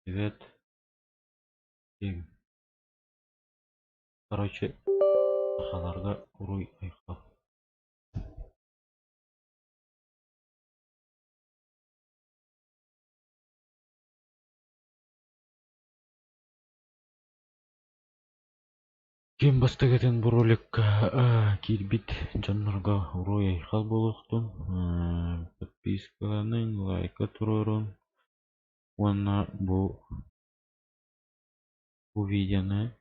Привет. И, короче, сахаларда уруй айқал. Кем бастагатен бу роликка кирбит жаннарга уруй айқал болуктун. Подпискаланын, лайка турурун. Уанна бу видеоны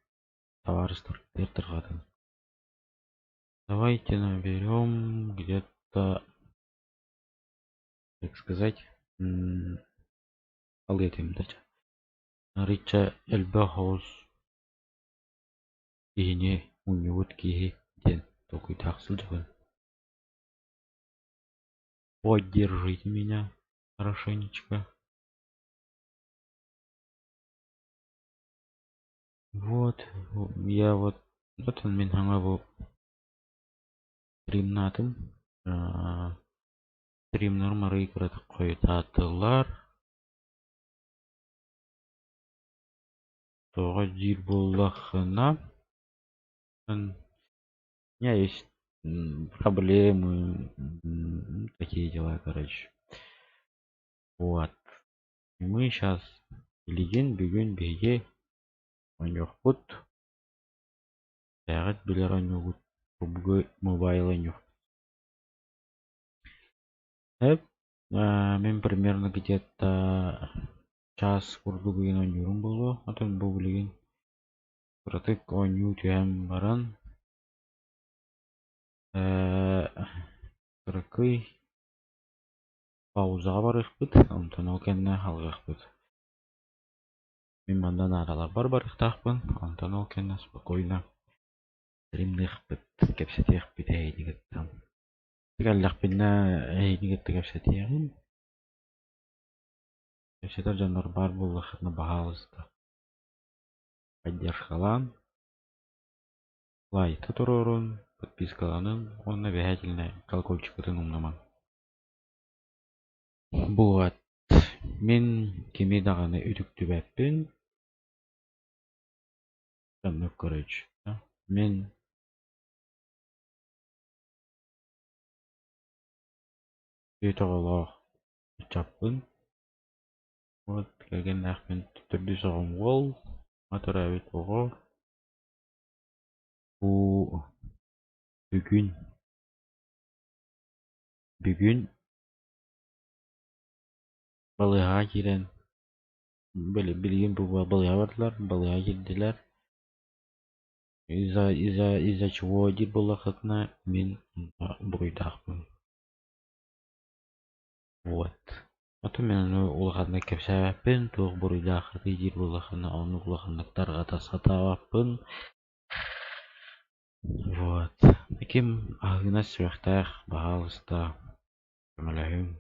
товарищтар. Давайте наберем где-то, так сказать, алгетимдер. Рича Эльбахаус ине унюут киһи ден токуй тахсыл жагын. Поддержите меня хорошенечко. Вот, я вот он мен аңа бу стримнатым. Стримнар мары кыратып койтатылар. Тога жир боллахына. У меня есть проблемы, такие дела, короче. Вот. И мы сейчас билеген бүгүн беге ойнокпут. Сагат билер ойнокпут. PUBG Mobile ойнок. Мен примерно где-то час курдугуен ойнуурум болду. Атын бул билеген протек ойнуу түйәм баран. Кыракый паузага барыхпыт, онтон ол кенне алгакпыт. Мен мандан аралар барыхтахпын, онтон ол кенне спокойно стримдыхпыт, кепсетехпит эйдигеттам. Тигаллахпинна эйдигетте кепсетехим. Кепсетер жандар бар буллахытны баалыста. Поддержкалан. Лайк турурун, подпискаланын, он обязательно колокольчикытын умнаман. Вот. Мен кеме даганы үтүктүбөппүн. Короче, мен өтөгөлө чаппын. Вот, келген ахмен түрдү согом гол. Атара өт ого. Бу бүгүн балыга кирен билген бу балыга бардылар, балыга кирдилер. Из-за чего дир боллахытына мен буруйдакпын. Вот. Аты мен улаханна кепсәппен, туг буруйдакыты дир боллахына оны улаханнактарга тасатабаппын. Вот. Ким агына сүрәхтәх баалыста көмөлөйүм.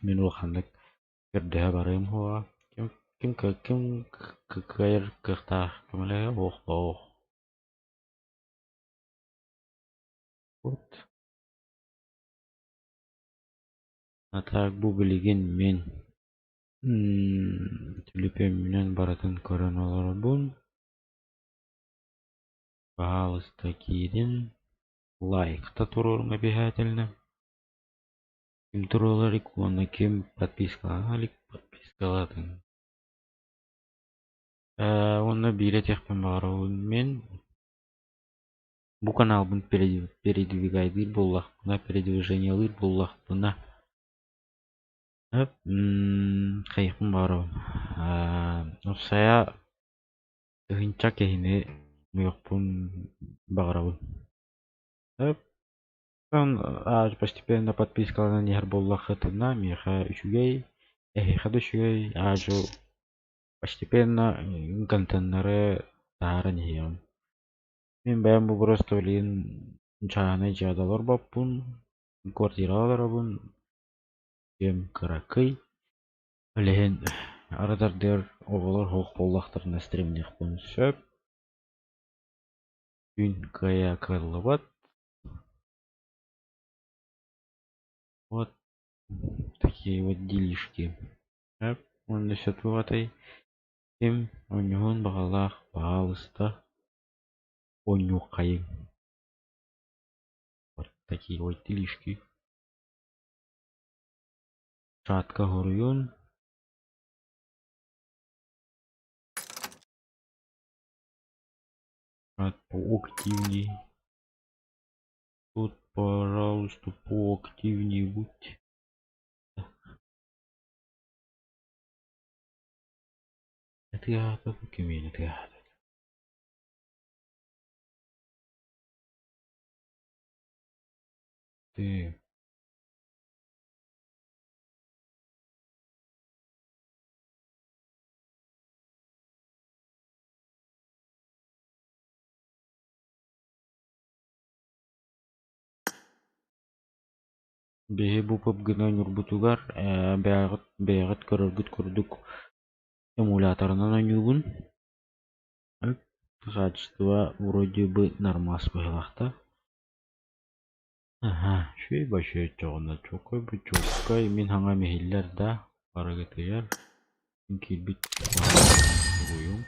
Мен улаханнак кердә барым хуа. Ким кайыр кыхтах көмөлөй ох. Вот. А так бу билген мен түлүпем менен баратын көрөнөлөр бун. Пожалуйста, кирин. Лайк-то турурун обязательно. Ким туруларик, онна ким подпискалатын. Онна биретехпен баруун мен. Бу каналдын передвигайдыр боллакпына, передвижениялыр боллакпына. Кайыкпын баруун. Осая тыгынча кехине муякпын багарабын. Постепенно подпискаланан яр боллакытына меха үчүгей, эхедүчүгей, ажу постепенно контеннары тааран ем. Мен баян бу просто билин чааны жадалар баппын, квартиралар абын, ем кыракый. Лehen арадардер оголор хок боллактарына стримдехпын сөп. Күн кая кылыбат. Вот такие вот делишки. Он несет ватай. Им онюхун бағалақ бағалыста онюқайын. Вот такие вот делишки. Шатка горюн. Шат поактивней. Тут, пожалуйста, поактивней будь. Это я так умею, это я. Ты беге бупып гына нурбутугар бәягыт көрөргүт көрдүк эмуляторунан ойнугун. Качество вроде бы нормас быйлакта. Ага, шей башы чогуна чокой бу чоккай мен хаңа мехиллер да барыгытыяр. Килбит уруюм.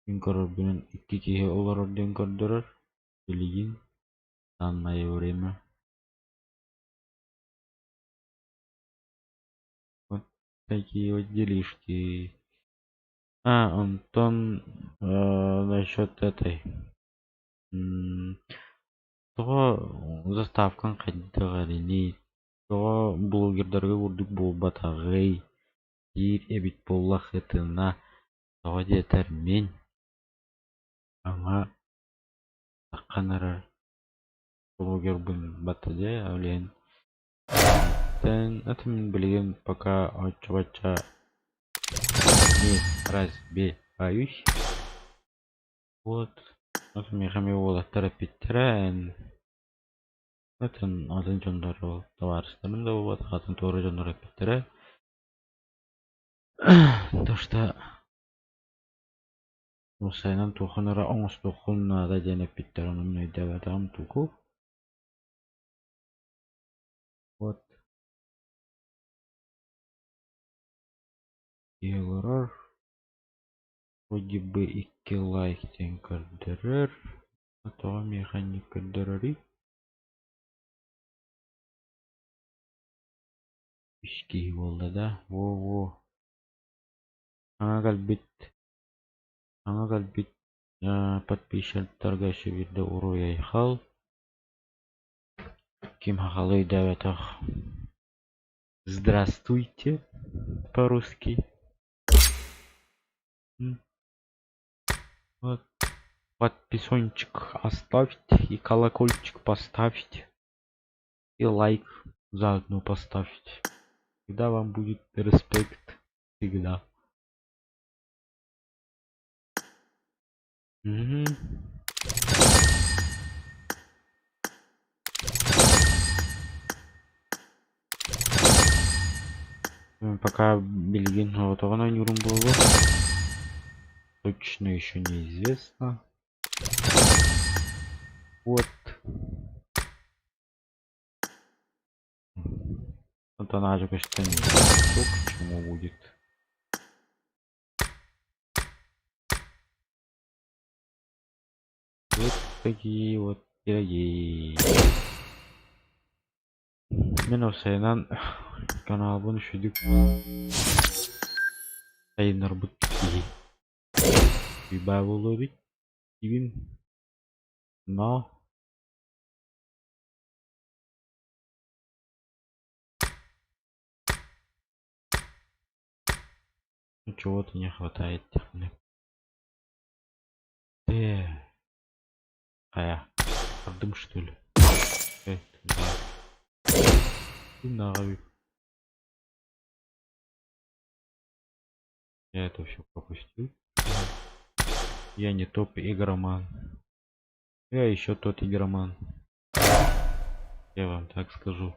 Мен көрөргүнүн 2 киһи олорорден көрдөрөр. Билигин санмай время. Вот такие вот делишки. Антон, насчет этой. Того заставкан кайдыгарини. Того блогердерге урдук болбатагый. Ир эбит боллахытына. Того детер мен. Аңа такканара блогер бун батаде олен. Тен атым билген пока очвача не разбираюсь. Вот. Вот мне хамиола терапитрен. Атын атын жондар бол. Товарищтарым да болот. Атын тоору жондар эпиттере. То что Усайнан туханара оңос тухунна да женеп биттер онун өйдөбатам туку. Вот. Егорор. Вроде бы 2 лайктен көрдөрөр. Атоо механик көрдөрөрү. Ишки болду да. Во. Ага галбит подписчиктарга шибирде уруяй хал. Ким хахалый даватах. Здравствуйте. По-русски. Вот. Подписончик оставьте и колокольчик поставьте. И лайк заодно поставьте. Всегда вам будет респект. Всегда. Пока Бельгин готова юрум было. Точно еще неизвестно. Вот. Вот она же, конечно, не что к чему будет. Вот такие вот пироги. Мен осайнан каналбын үшүдүк сайынар бут үйбай болу бит кибин но чего-то не хватает техник. Кырдым что ли? Я это все пропустил. Я не топ игроман. Я еще тот игроман. Я вам так скажу.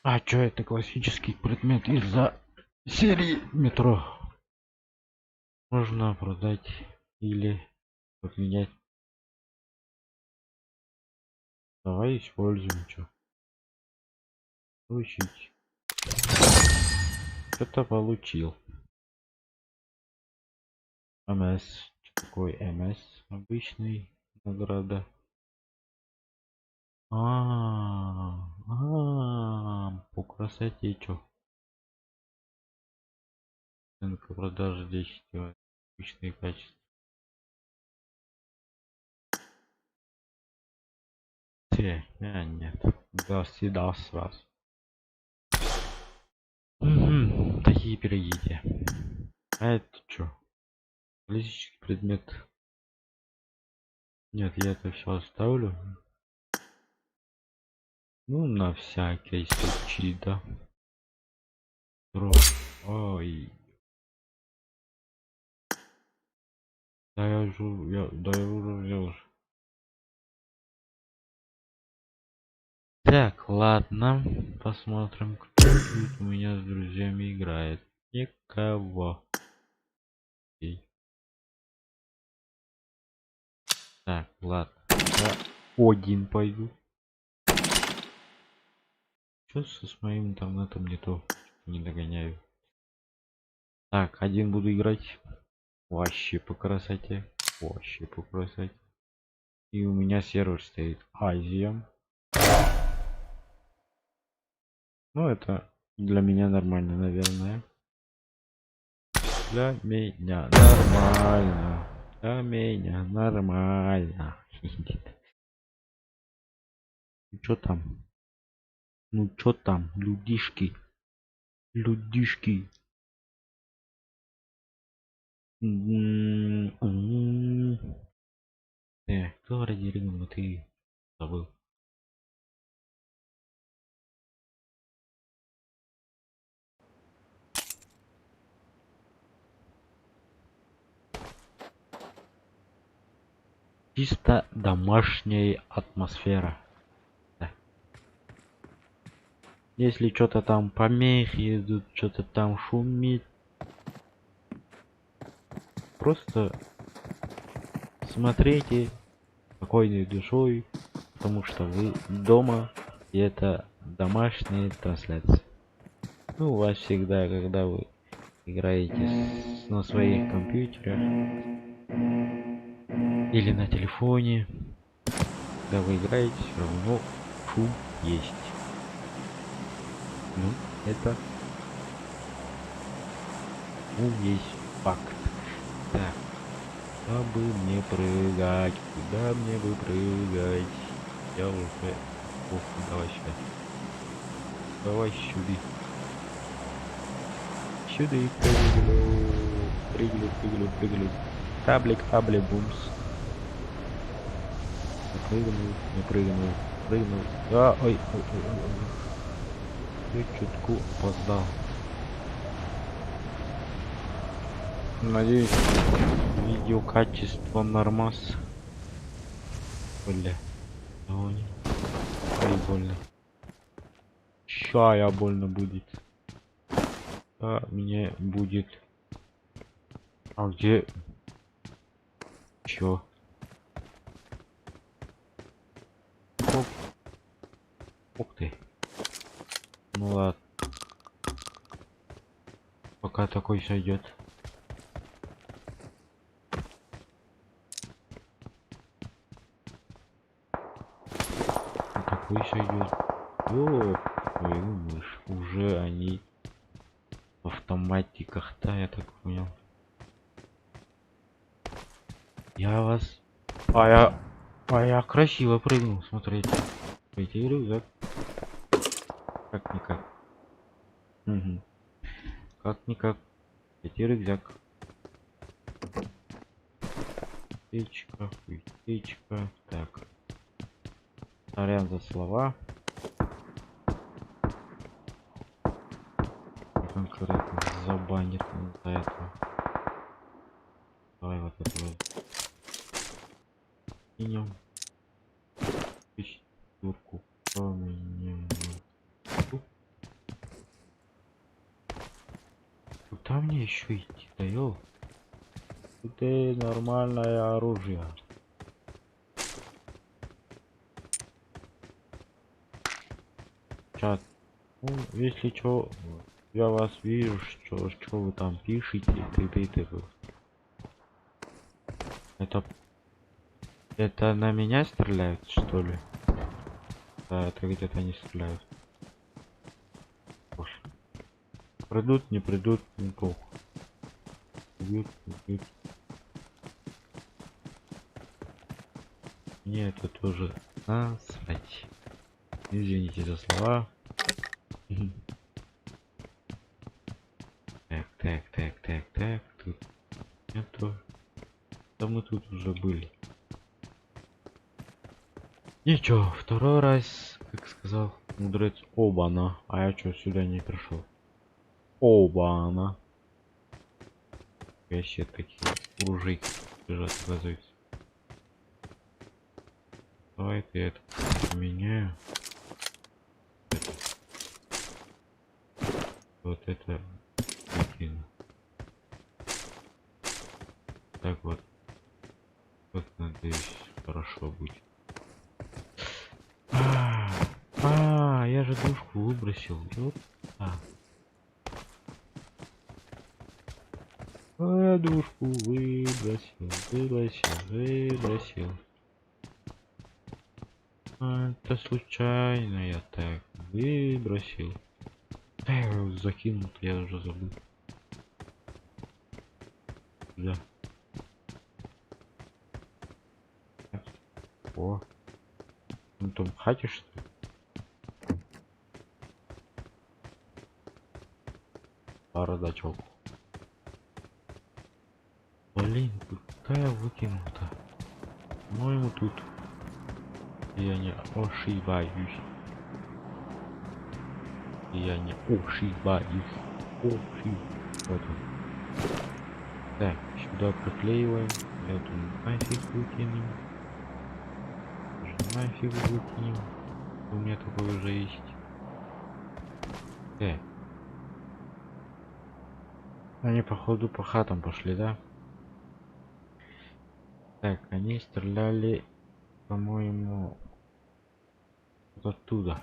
А чё это классический предмет из-за серии метро? Можно продать или поменять. Давай используем чё. Получить. Что-то получил. МС. Что такое МС? Обычный награда. По красоте чё? Оценка продажи 10. Обычные качества. Нет. Да, всегда сразу. Такие перейдите. А это чё? Физический предмет. Нет, я это все оставлю. Ну, на всякий случай, да. Ой. Да я уже взял. Так, ладно. Посмотрим, кто тут у меня с друзьями играет. Никого. Окей. Так, ладно. Я один пойду. Что с моим интернетом не то? Не догоняю. Так, один буду играть. Вообще по красоте. Вообще по красоте. И у меня сервер стоит Азия. Ну, это для меня нормально, наверное. Для меня нормально. Для меня нормально. Ну чё там? Ну чё там, людишки? Людишки. Кто ради ты забыл? Чисто домашняя атмосфера. Да. Если что-то там помехи идут, что-то там шумит, просто смотрите спокойной душой, потому что вы дома, и это домашняя трансляция. Ну, у вас всегда, когда вы играете на своих компьютерах или на телефоне, когда вы играете, все равно шум есть. Ну, это есть факт. Так, куда бы мне прыгать? Куда мне бы прыгать? Я уже... Ох, давай сюда. Давай сюда. Сюда и прыгну. Таблик, бумс. Не прыгнул. Ой. Я чутку опоздал. Надеюсь, видео качество нормас. Бля. Ой, больно. Ща я больно будет. А мне будет. А где? Чё? Оп. Ух ты. Ну ладно. Пока такой сойдет. Такой сойдет. О, твою мышь. Уже они в автоматиках-то, я так понял. Я вас. А я красиво прыгнул, смотрите. Эти рюкзак. Как-никак. Угу. Как-никак. Эти рюкзак. Птичка. Так. Сорян за слова. Конкретно забанит за это. Давай вот это вот. Кинем. Турку. Куда мне еще идти? Да ё. Тут нормальное оружие. Чат. Ну, если чё, я вас вижу, что вы там пишете, ты. Это, это на меня стреляют, что ли? Да, это где-то они стреляют. Уж. Придут, не придут, не похуй. Придут, не придут. Мне это тоже насрать. Извините за слова. Так. Тут нету. Да мы тут уже были. Ничего, второй раз, как сказал мудрец, оба-на. А я что, сюда не пришел? Оба-на. Вообще такие ружейки лежат, оказывается. Давай ты это поменяю. Вот это выкину. Так вот. Вот надеюсь, хорошо будет. Я же душку выбросил. Вот. Я душку выбросил. Это случайно я так выбросил. Да, я его закинул, я уже забыл. Да. О. Ну там хате что ли? Бардачок. Блин, куда я выкинул-то? По-моему, тут я не ошибаюсь. Я не ошибаюсь. Вот он. Так, сюда приклеиваем. Эту нафиг выкинем. Нафиг выкинем. У меня такое уже есть. Так. Они походу по хатам пошли, да? Так, они стреляли, по-моему, вот оттуда.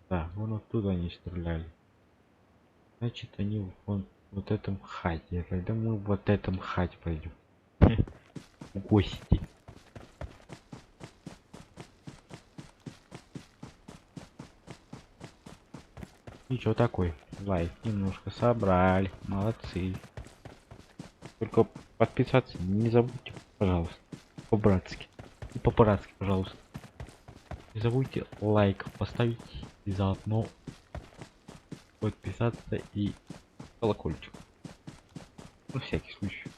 Да, вон оттуда они стреляли. Значит, они вот этом хате. Тогда мы вот этом хате пойдем. В гости. И чё такой? Лайк немножко собрали. Молодцы. Только подписаться не забудьте, пожалуйста. По-братски. И по-братски, пожалуйста. Не забудьте лайк поставить и заодно подписаться и колокольчик. На всякий случай.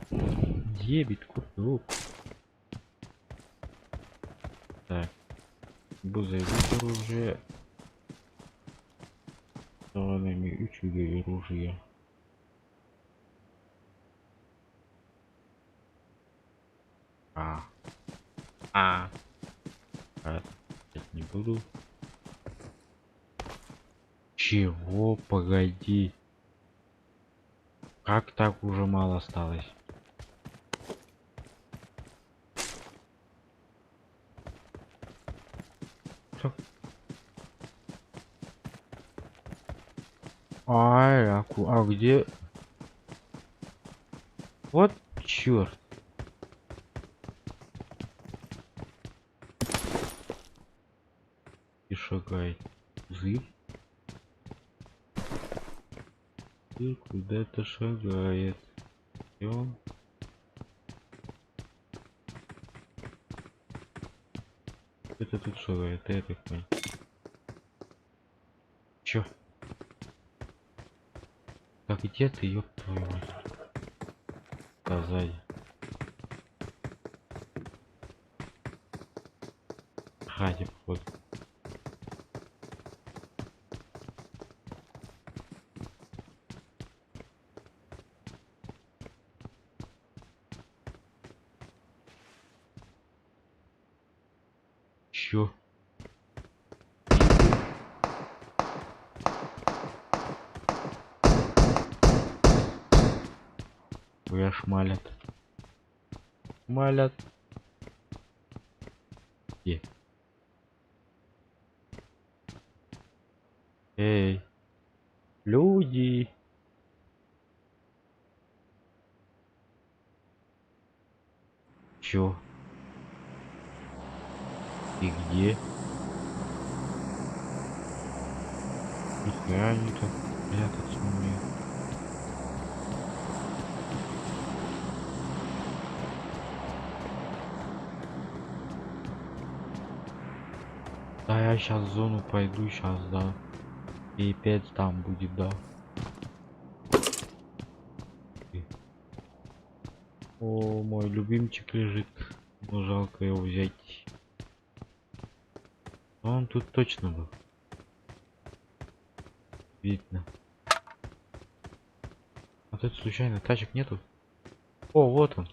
Дебит курок. Так. Бузовик оружие. Даванами и чудо оружие. Не буду. Чего? Погоди. Как так уже мало осталось? Что? А где? Вот черт. И шагай. Зыб. И куда-то шагает. И он. Это тут шагает, я так понял. Чё? Так где ты, ёб твою мать? Да, сзади. Хади, походу. Чё? Вы шмалят. Шмалят. Где? Чё? И где? Нихуя они тут прятаться умеют. Да, я сейчас в зону пойду, сейчас, да. И 5 там будет, да. О, мой любимчик лежит. Ну, жалко его взять. Но он тут точно был. Видно. А тут случайно тачек нету? О, вот он.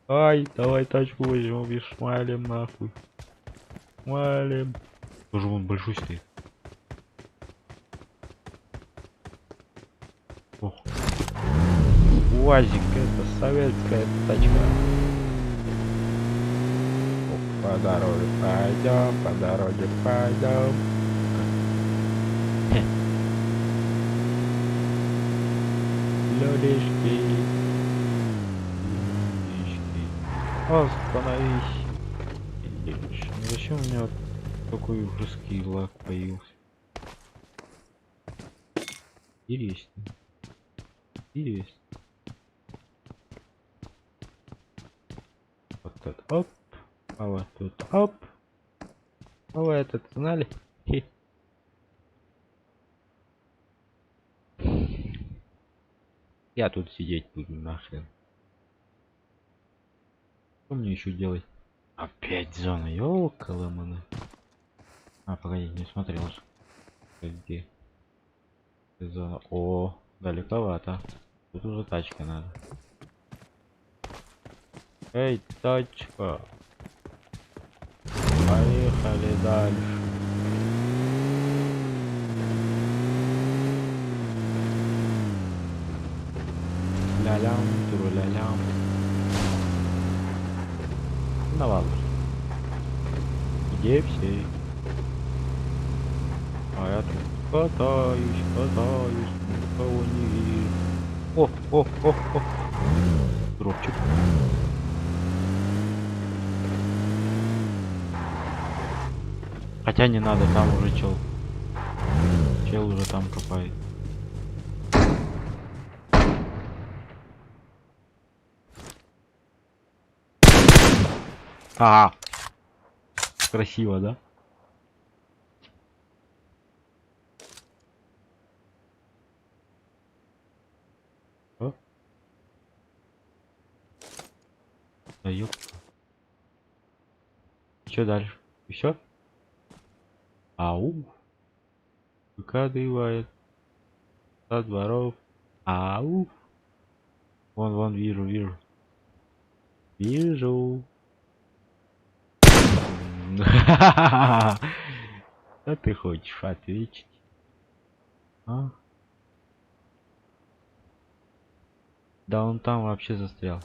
Ай, давай тачку возьмем и шмалим нахуй. Шмалим. Тоже он большой стоит. Ох. УАЗик, это советская тачка. О, по дороге пойдем, по дороге пойдем. Людишки. Людишки. Остановись. Ну зачем у меня вот такой жесткий лак появился? Интересно. Интересно. Вот тут оп. А вот тут оп. А вы этот знали? Хе. Я тут сидеть буду нахрен. Что мне еще делать? Опять зона, ёлка-ламана. А, погоди, не смотрел. Где? Зона. О, далековато. Тут уже тачка надо. Эй, тачка. Поехали дальше. Ля-лям, туру-ля-лям. На ладно. Где все? А я тут катаюсь, никого не вижу. О. Дропчик. Хотя не надо, там уже чел. Чел уже там копает. А, красиво, да? О. Да ёп. Что дальше? Еще? Ау. Выкадывает. Со дворов. Ау. Вон, вижу. Вижу. Что ты хочешь ответить? А? Да он там вообще застрял.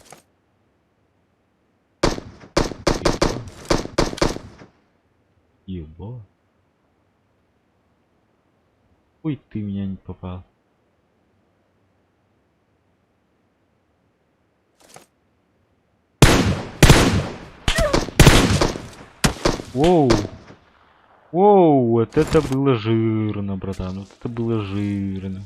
Ебо. Ой, ты меня не попал. Воу. Воу, вот это было жирно, братан. Вот это было жирно.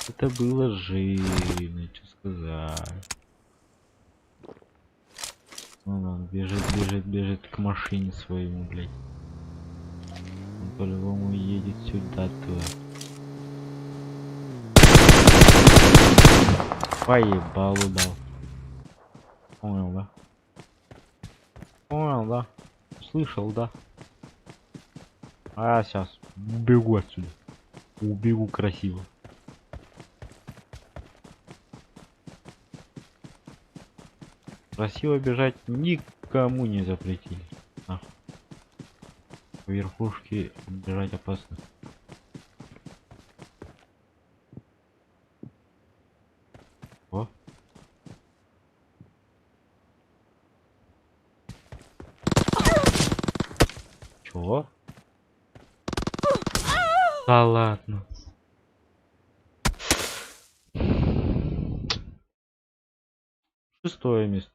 Это было жирно, что сказать. Он бежит к машине своему, блядь. Он по-любому едет сюда, туда. Поебалу дал. Понял, да? Понял, да? Слышал, да? А я сейчас убегу отсюда. Убегу красиво. Красиво бежать никому не запретили. Нахуй. По верхушке бежать опасно. О. Чего? Да ладно. Шестое место.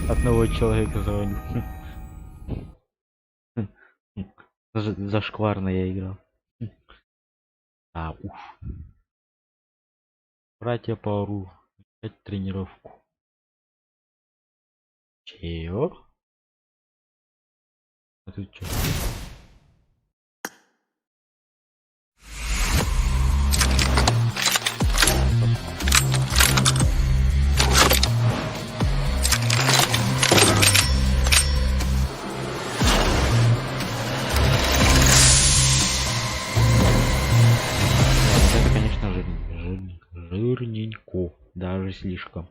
Одного человека звонит. Зашкварно я играл. Уф. Братья по ору. Опять тренировку. Чего? А тут что? Это, конечно, жирненько. Даже слишком.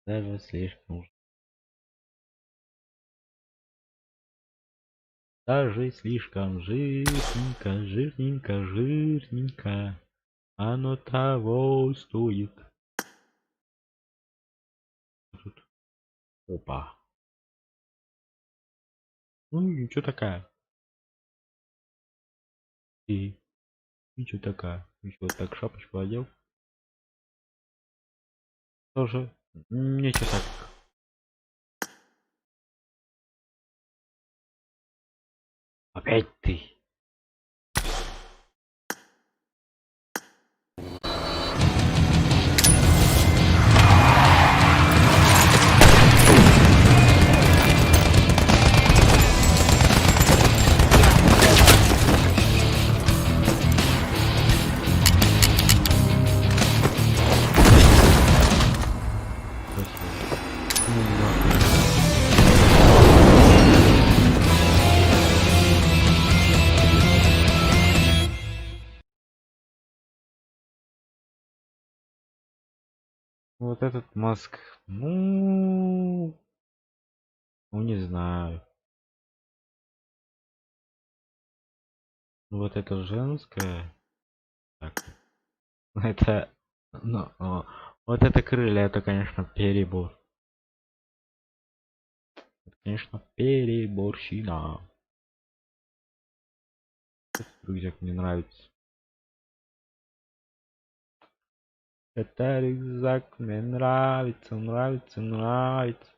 Даже слишком. Даже слишком жирненько, жирненько, жирненько. Оно того стоит. Тут. Опа. Ну и чё такая? И чё такая? Еще вот так шапочку одел. Тоже. Нечего так. Опять ты. Красиво. Ну, нахуй. Вот этот Маск. Ну не знаю. Вот это женское. Так. Это. Ну, вот это крылья, это, конечно, перебор. Это, конечно, переборщина. Этот рюкзак мне нравится. Это рюкзак мне нравится, нравится, нравится.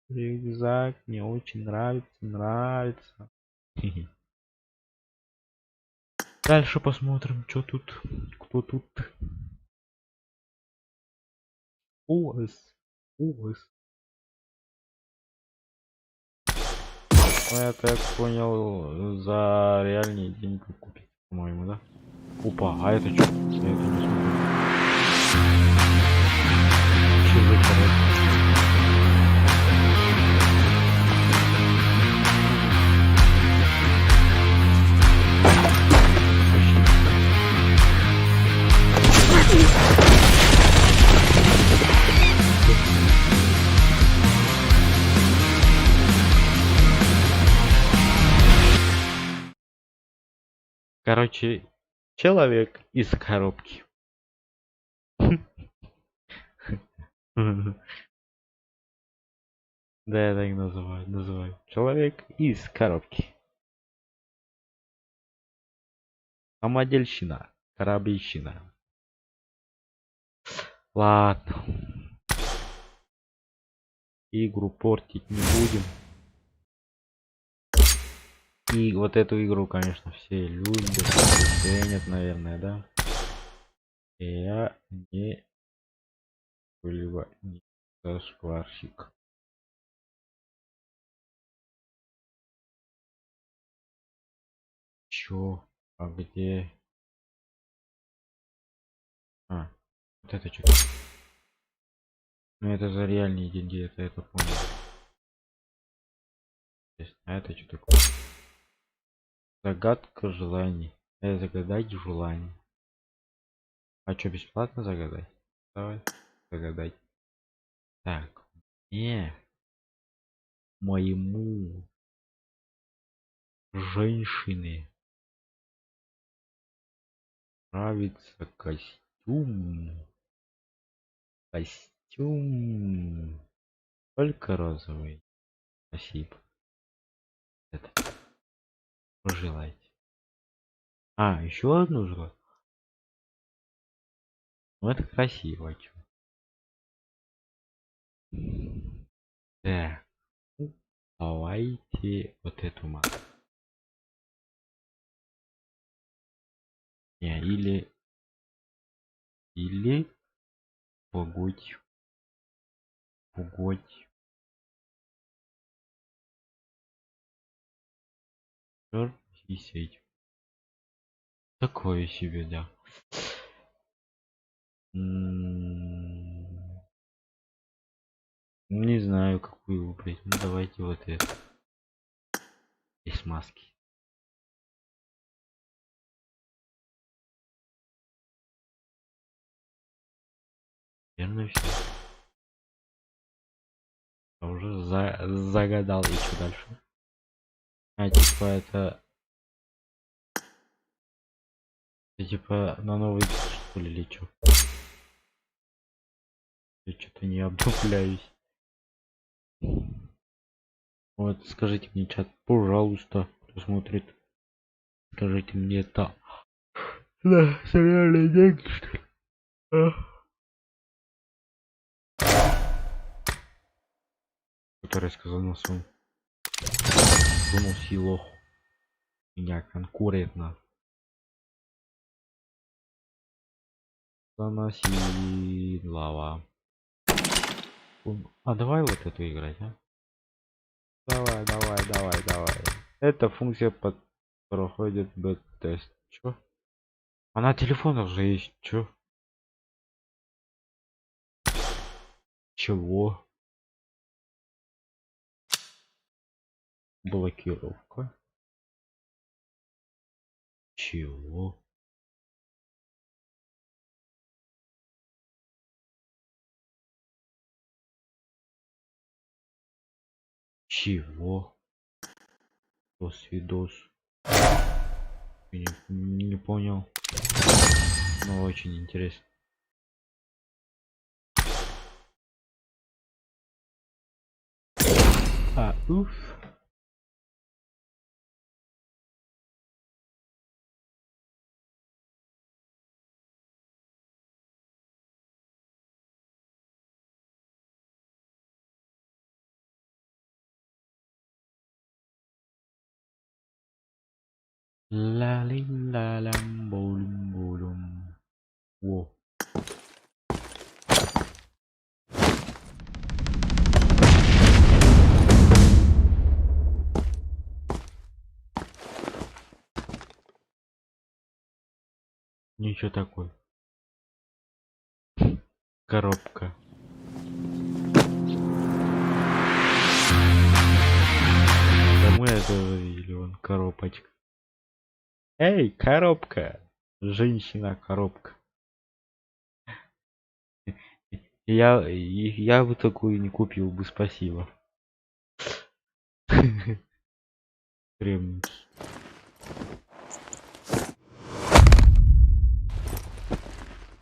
Рюкзак мне очень нравится, нравится. Дальше посмотрим, что тут. Кто тут? ОС. ОС. Ну, я так понял, за реальные деньги купить, по-моему, да? Опа, а это что? Я это не смотрю. Что за коробка? Короче, человек из коробки. Да, я так называю. Человек из коробки. Самодельщина. Корабельщина. Ладно. Игру портить не будем. И вот эту игру, конечно, все любят, ценят, наверное, да? И я не не зашкварщик. Чё? А где? Вот это что? Ну это за реальные деньги, это понял. А это что такое? Загадка желаний. Загадать желание. А что, бесплатно загадать? Давай, загадать. Так, не моему женщине нравится костюм. Костюм. Только розовый. Спасибо. Это пожелайте. А, еще одну желаю. Ну это красиво. Чё. Так. Ну, давайте вот эту маску. Не, или погодь. Погодь. Черт и сеть. Такое себе, да. Не знаю, какую выбрать. Ну давайте вот это. Из маски. Наверное, все. Я уже загадал. И что дальше? А, типа это... Типа на новый год, что ли, лечу? Я что-то не обновляюсь. Вот, скажите мне, чат, пожалуйста, кто смотрит. Скажите мне это. Да, реальные деньги, что ли? А? Который сказал на своем. Думал, силох. Меня конкурентно. Заноси лава. А давай вот эту играть, а? Давай. Эта функция проходит бэк-тест. Чё? А на телефонах же есть. Чё? Чего? Блокировка. Чего? Чего? Видос. Не понял. Но очень интересно. Уф. Ла ли ла лам болум болум. Во. Ничего такой. Коробка. Да мы это уже видели, вон коробочка. Эй, коробка! Женщина-коробка. Я бы такую не купил бы, спасибо. Кремний.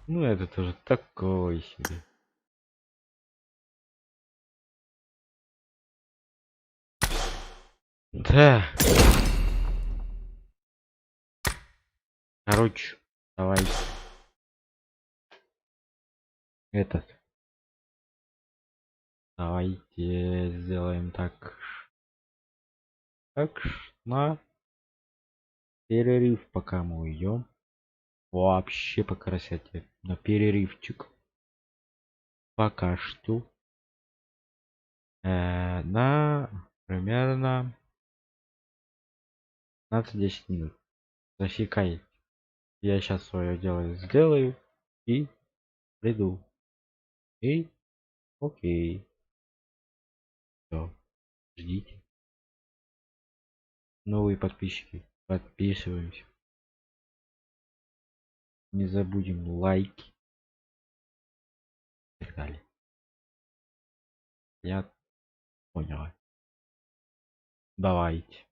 Ну это тоже такой себе. Да. Короче, давай этот. Давайте сделаем так. Так, на перерыв, пока мы уйдем. Вообще по красоте. На перерывчик. Пока что. На примерно 15-10 минут. Засекай. Я сейчас свое дело сделаю и приду. И окей. Все. Ждите. Новые подписчики. Подписываемся. Не забудем лайки. И так далее. Я понял. Давайте.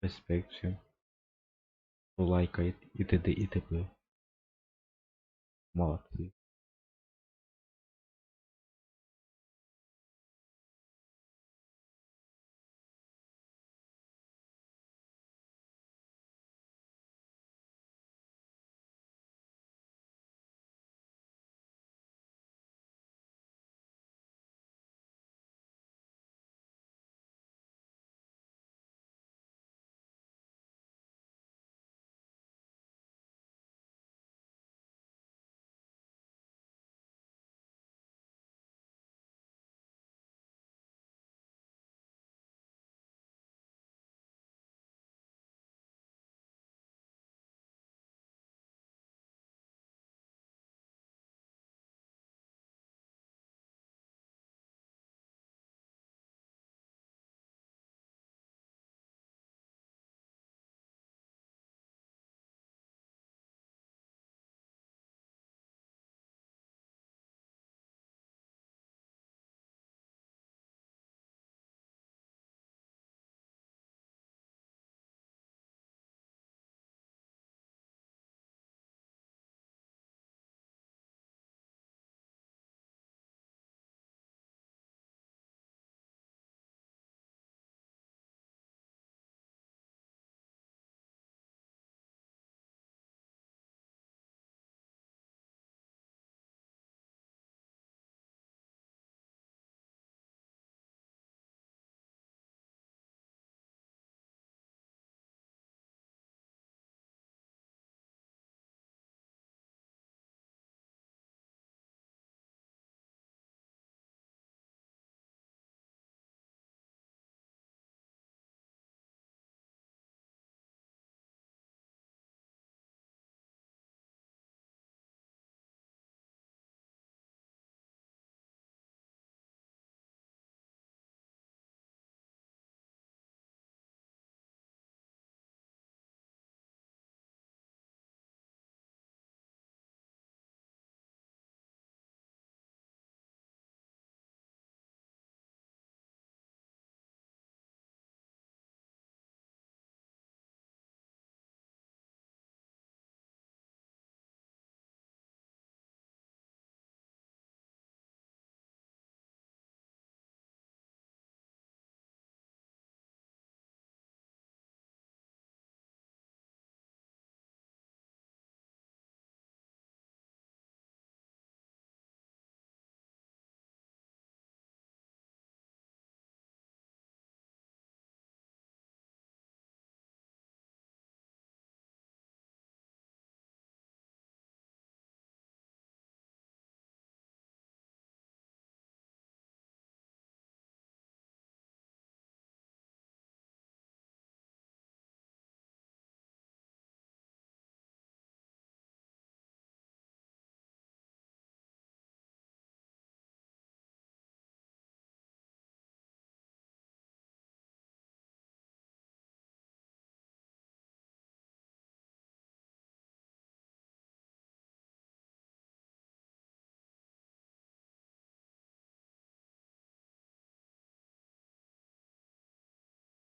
Респект всем. Кто лайкает и т.д. и т.п. Молодцы.